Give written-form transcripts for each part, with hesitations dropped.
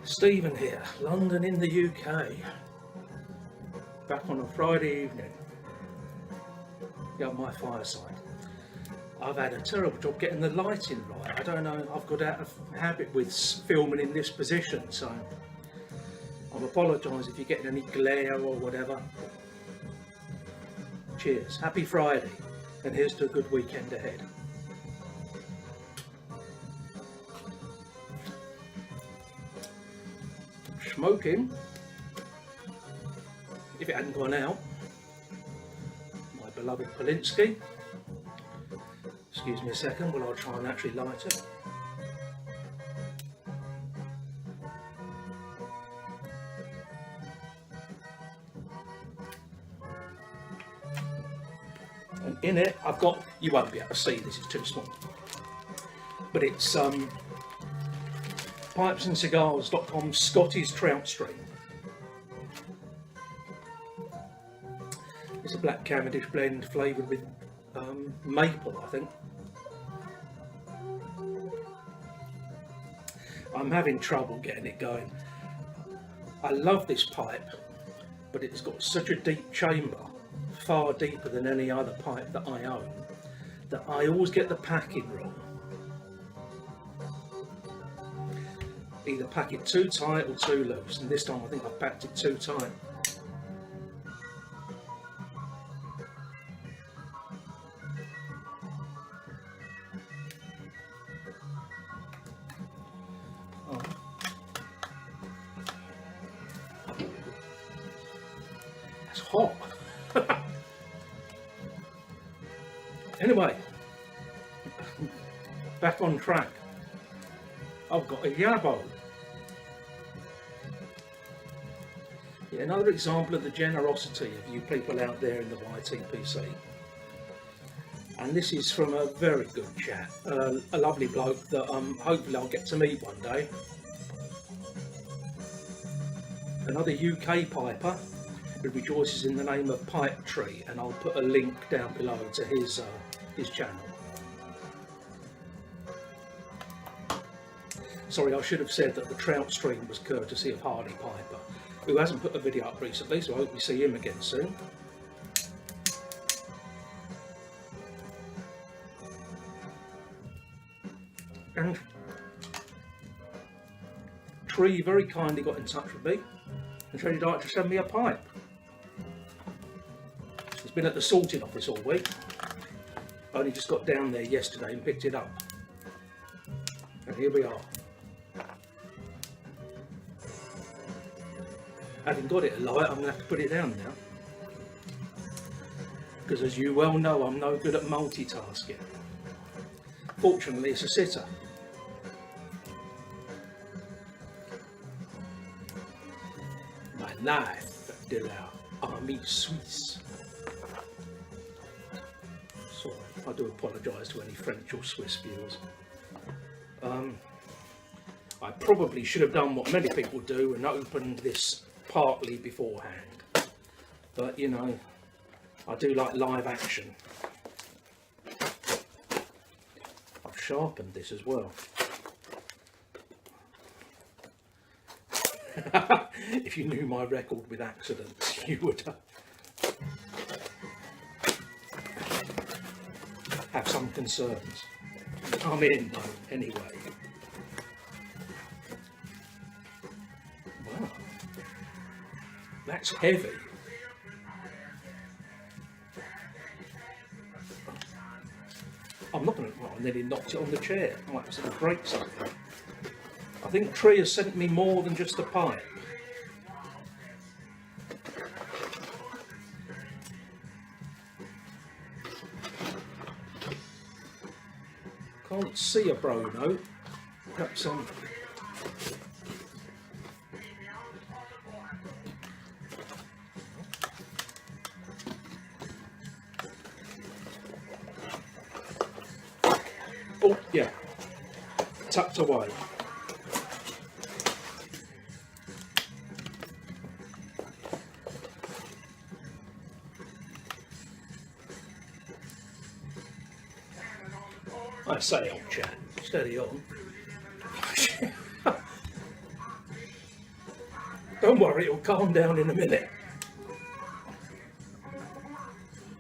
Stephen here, London in the UK. Back on a Friday evening. Yeah, my fireside. I've had a terrible job getting the lighting right. I don't know, I've got out of habit with filming in this position, so I'll apologise if you're getting any glare or whatever. Cheers, happy Friday, and here's to a good weekend ahead. Smoking, if it hadn't gone out, my beloved Polinsky. Excuse me a second while I'll try and actually light it. And in it I've got, you won't be able to see this, it's too small, but it's pipesandcigars.com Scottish Trout Stream. It's a black Cavendish blend flavoured with maple, I think. I'm having trouble getting it going. I love this pipe, but it's got such a deep chamber, far deeper than any other pipe that I own, that I always get the packing wrong. Either pack it too tight or too loose, and this time I think I've packed it too tight. Oh. That's hot. Anyway, back on track. I've got a YABO. Yeah, another example of the generosity of you people out there in the YTPC. And this is from a very good chap, a lovely bloke that hopefully I'll get to meet one day. Another UK piper who rejoices in the name of Pipe Tree, and I'll put a link down below to his channel. Sorry, I should have said that the trout stream was courtesy of Hardy Piper, who hasn't put a video up recently, so I hope we see him again soon. And Tree very kindly got in touch with me and said he'd like to send me a pipe. He's been at the sorting office all week. I only just got down there yesterday and picked it up. And here we are. Having got it alight, I'm going to have to put it down now. Because as you well know, I'm no good at multitasking. Fortunately, it's a sitter. My life de la Armée Suisse. Sorry, I do apologise to any French or Swiss viewers. I probably should have done what many people do and opened this partly beforehand, but you know, I do like live action. I've sharpened this as well. If you knew my record with accidents, you would have some concerns. I'm in though, anyway. Wow, that's heavy. I'm not going to, well, I nearly knocked it on the chair. I might have to break something. I think Tree has sent me more than just a pipe. Can't see a Brono. Perhaps oh yeah, tucked away. I say, old chap, steady on. Don't worry, it'll calm down in a minute.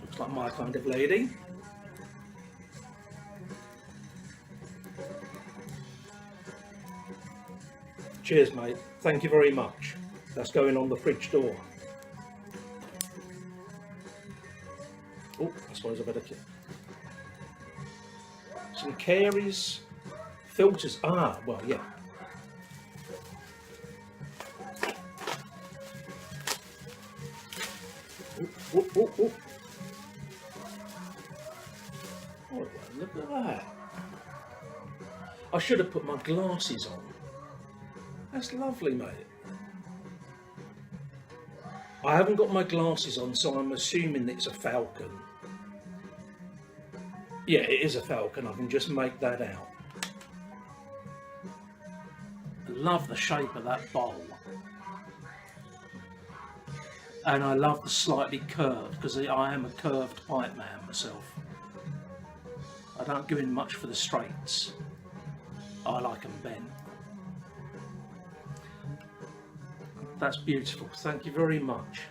Looks like my kind of lady. Cheers, mate. Thank you very much. That's going on the fridge door. Oh, I suppose I better keep some Carey's filters. Ah, well, yeah. Oh, oh, oh. Oh, look at that. I should have put my glasses on. That's lovely, mate. I haven't got my glasses on, so I'm assuming it's a falcon. Yeah, it is a falcon. I can just make that out. I love the shape of that bowl. And I love the slightly curved, because I am a curved pipe man myself. I don't go in much for the straights. I like them bent. That's beautiful. Thank you very much.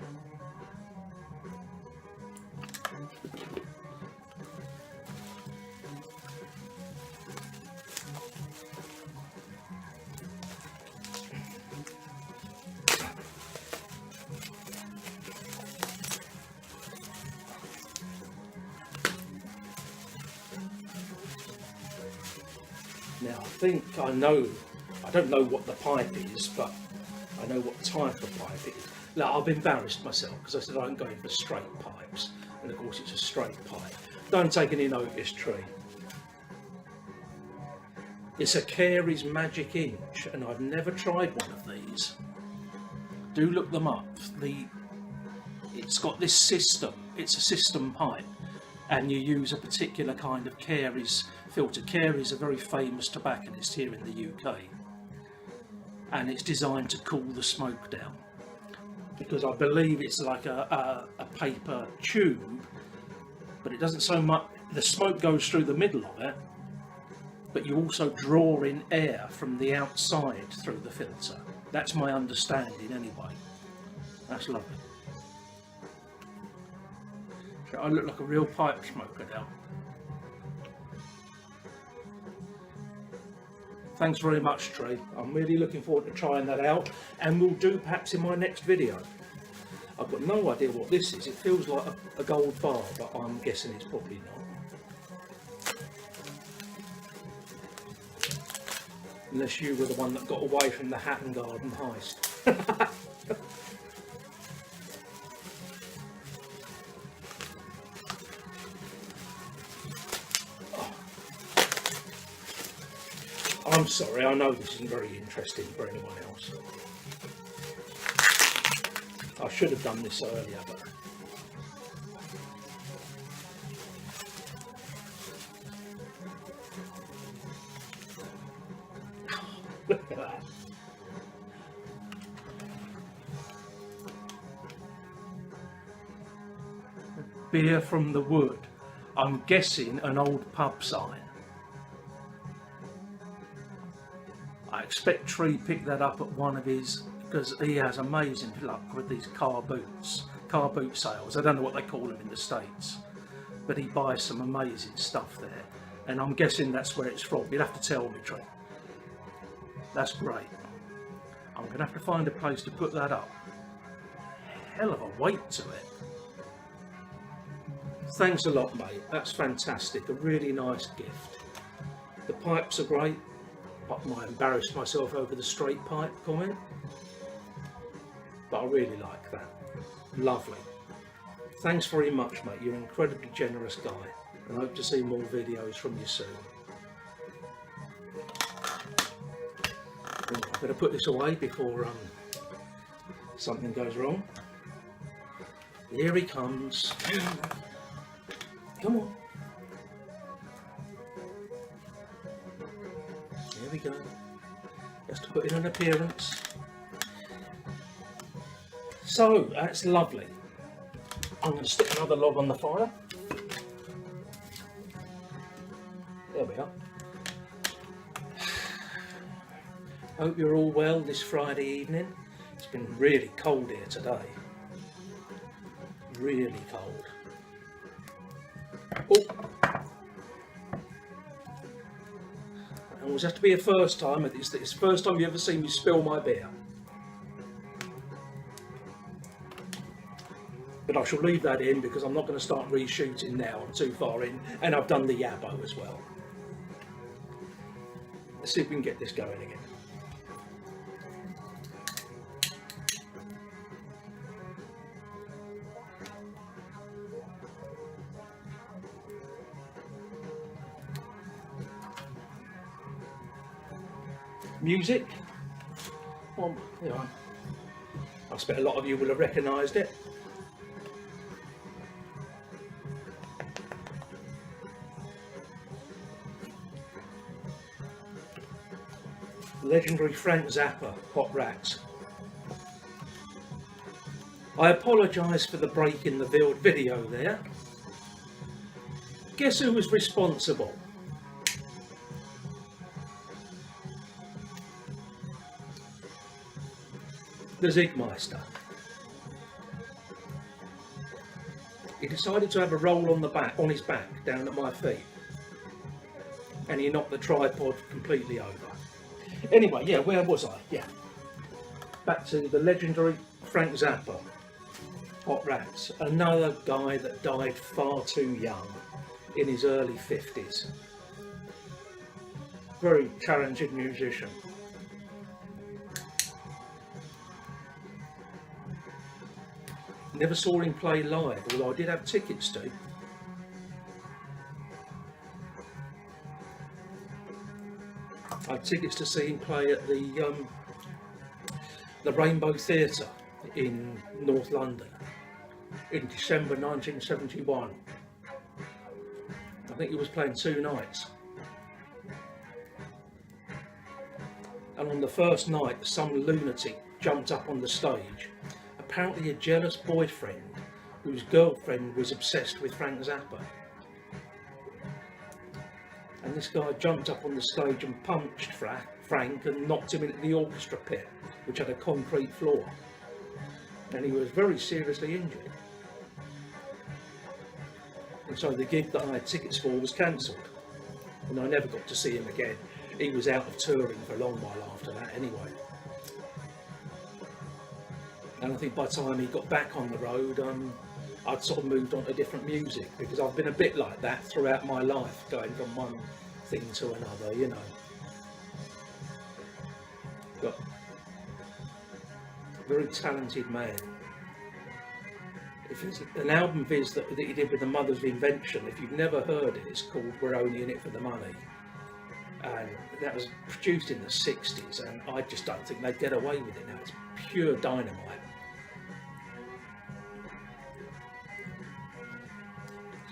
Now I think I don't know what the pipe is, but I know what type of pipe it is. Now, I've embarrassed myself because I said I'm going for straight pipes, and of course it's a straight pipe. Don't take any notice, Tree. It's a Carey's Magic Inch, and I've never tried one of these. Do look them up. It's got this system. It's a system pipe, and you use a particular kind of Carey's filter. Carey's a very famous tobacconist here in the UK. And it's designed to cool the smoke down, because I believe it's like a paper tube, but it doesn't so much, the smoke goes through the middle of it, but you also draw in air from the outside through the filter. That's my understanding anyway. That's lovely. I look like a real pipe smoker now. Thanks very much, Tree. I'm really looking forward to trying that out, and we'll do perhaps in my next video. I've got no idea what this is. It feels like a gold bar, but I'm guessing it's probably not. Unless you were the one that got away from the Hatton Garden heist. I'm sorry, I know this isn't very interesting for anyone else. I should have done this earlier, but... Look at that. Beer from the wood. I'm guessing an old pub sign. I expect Tree picked that up at one of his, because he has amazing luck with these car boot sales. I don't know what they call them in the States, but he buys some amazing stuff there, and I'm guessing that's where it's from. You'd have to tell me, Tree. That's great. I'm going to have to find a place to put that up. Hell of a weight to it. Thanks a lot, mate. That's fantastic. A really nice gift. The pipes are great. I embarrassed myself over the straight pipe comment, but I really like that. Lovely. Thanks very much, mate. You're an incredibly generous guy, and I hope to see more videos from you soon. I'm going to put this away before something goes wrong. Here he comes. Come on. There we go. Just to put in an appearance. So that's lovely. I'm going to stick another log on the fire. There we are. Hope you're all well this Friday evening. It's been really cold here today. Really cold. Oh. It always has to be a first time. It's the first time you ever seen me spill my beer. But I shall leave that in because I'm not going to start reshooting now. I'm too far in, and I've done the YABO as well. Let's see if we can get this going again. Music. Well, you know, I expect a lot of you will have recognised it. Legendary Frank Zappa, Hot Rats. I apologise for the break in the video there. Guess who was responsible? The Zigmeister. He decided to have a roll on his back down at my feet, and he knocked the tripod completely over. Anyway, yeah, where was I? Yeah, back to the legendary Frank Zappa, Hot Rats. Another guy that died far too young, in his early 50s. Very talented musician. Never saw him play live, although I did have tickets to. I had tickets to see him play at the Rainbow Theatre in North London in December 1971. I think he was playing 2 nights. And on the first night, some lunatic jumped up on the stage, apparently a jealous boyfriend whose girlfriend was obsessed with Frank Zappa. And this guy jumped up on the stage and punched Frank and knocked him into the orchestra pit, which had a concrete floor. And he was very seriously injured. And so the gig that I had tickets for was cancelled. And I never got to see him again. He was out of touring for a long while after that anyway. And I think by the time he got back on the road, I'd sort of moved on to different music, because I've been a bit like that throughout my life, going from one thing to another, you know. But very talented man. If it's an album of his that he did with the Mother's Invention, if you've never heard it, it's called We're Only In It For The Money. And that was produced in the 60s, and I just don't think they'd get away with it now. It's pure dynamite.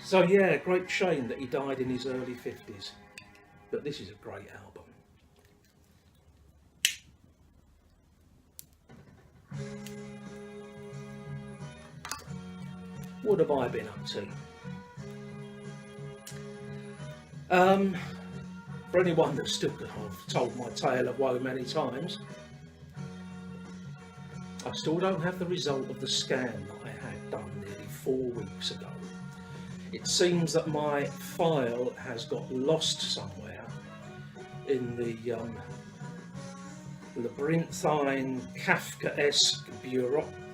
So yeah, great shame that he died in his early 50s. But this is a great album. What have I been up to? For anyone that's still, I've told my tale of woe many times, I still don't have the result of the scan that I had done nearly 4 weeks ago. It seems that my file has got lost somewhere in the labyrinthine, Kafkaesque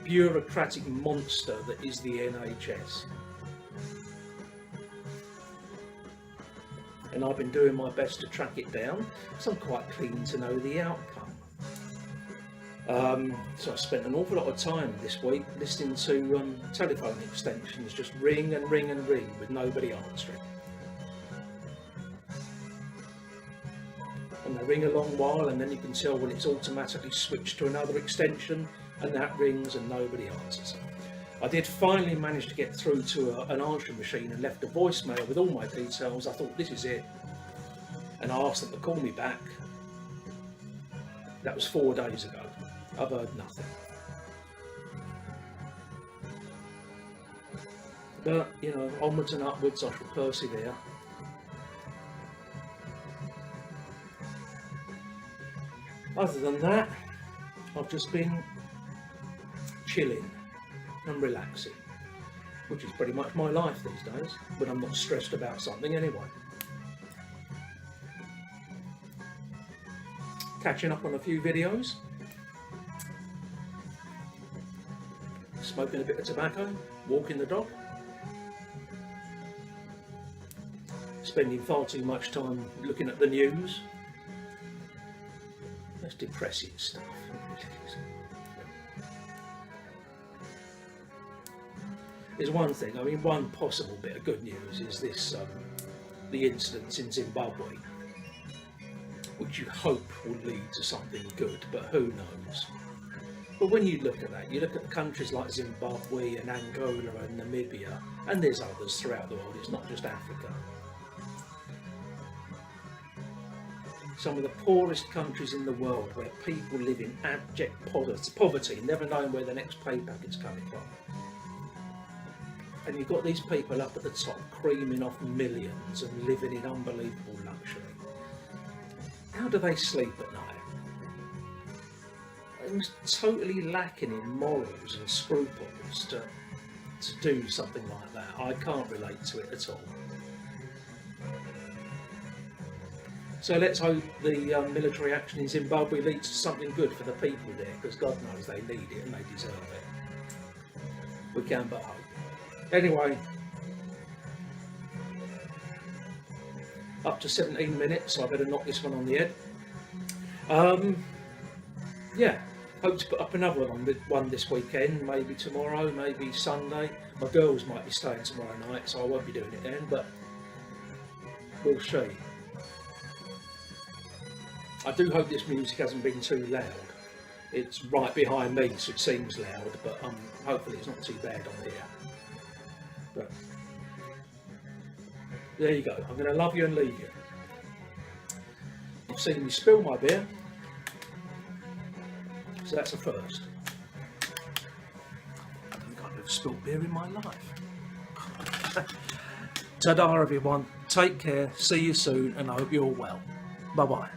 bureaucratic monster that is the NHS. And I've been doing my best to track it down, because I'm quite keen to know the outcome. So I spent an awful lot of time this week listening to telephone extensions just ring and ring and ring with nobody answering. And they ring a long while, and then you can tell when it's automatically switched to another extension, and that rings and nobody answers. I did finally manage to get through to an answering machine and left a voicemail with all my details. I thought, this is it. And I asked them to call me back. That was 4 days ago. I've heard nothing. But, you know, onwards and upwards, I shall persevere. Other than that, I've just been chilling and relaxing, which is pretty much my life these days, when I'm not stressed about something anyway. Catching up on a few videos, smoking a bit of tobacco, walking the dog, spending far too much time looking at the news. That's depressing stuff. There's one thing, I mean, one possible bit of good news is this, the incidents in Zimbabwe, which you hope will lead to something good, but who knows. But when you look at that, you look at countries like Zimbabwe and Angola and Namibia, and there's others throughout the world, it's not just Africa. Some of the poorest countries in the world, where people live in abject poverty, never knowing where the next pay packet's coming from. And you've got these people up at the top creaming off millions and living in unbelievable luxury. How do they sleep at night? It's totally lacking in morals and scruples to do something like that. I can't relate to it at all. So let's hope the military action in Zimbabwe leads to something good for the people there, because God knows they need it and they deserve it. We can but hope. Anyway, up to 17 minutes, so I better knock this one on the head. Yeah, hope to put up another one this weekend, maybe tomorrow, maybe Sunday. My girls might be staying tomorrow night, so I won't be doing it then, but we'll see. I do hope this music hasn't been too loud. It's right behind me, so it seems loud, but hopefully it's not too bad on here. But there you go. I'm going to love you and leave you. You've seen me spill my beer, so that's a first. I don't think I've ever spilled beer in my life. Ta-da everyone, take care, see you soon, and I hope you're well. Bye bye.